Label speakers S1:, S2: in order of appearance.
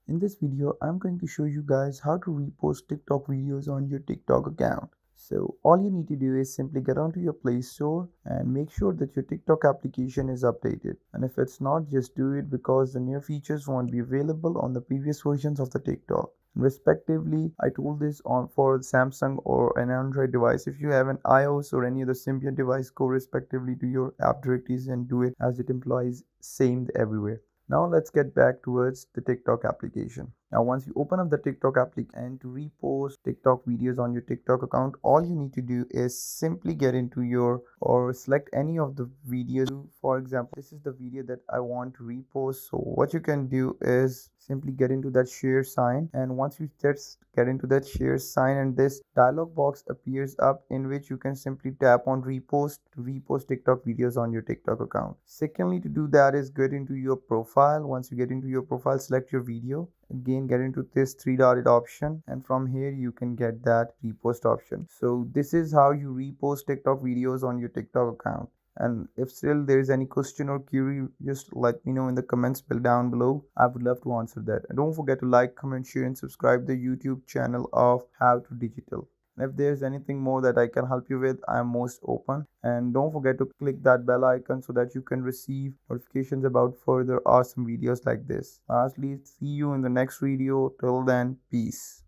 S1: In this video, I'm going to show you guys how to repost TikTok videos on your TikTok account. So all you need to do is simply get onto your Play Store and make sure that your TikTok application is updated. And if it's not, just do it because the new features won't be available on the previous versions of the TikTok. Respectively, I told this on for Samsung or an Android device. If you have an iOS or any other Symbian device, go respectively to your app directories and do it as it implies same everywhere. Now let's get back towards the TikTok application. Now once you open up the TikTok application and to repost TikTok videos on your TikTok account, all you need to do is simply get into your or select any of the videos. For example, this is the video that I want to repost. So what you can do is simply get into that share sign, and once you just get into that share sign and this dialog box appears up in which you can simply tap on repost to repost TikTok videos on your TikTok account. Secondly, to do that is get into your profile. Once you get into your profile, select your video. Again, get into this three dotted option, and from here you can get that repost option. So this is how you repost TikTok videos on your TikTok account. And if still there is any question or query, just let me know in the comments down below. I would love to answer that. And don't forget to like, comment, share, and subscribe the YouTube channel of How to Digital. And if there's anything more that I can help you with, I am most open. And don't forget to click that bell icon so that you can receive notifications about further awesome videos like this. Lastly, see you in the next video. Till then, peace.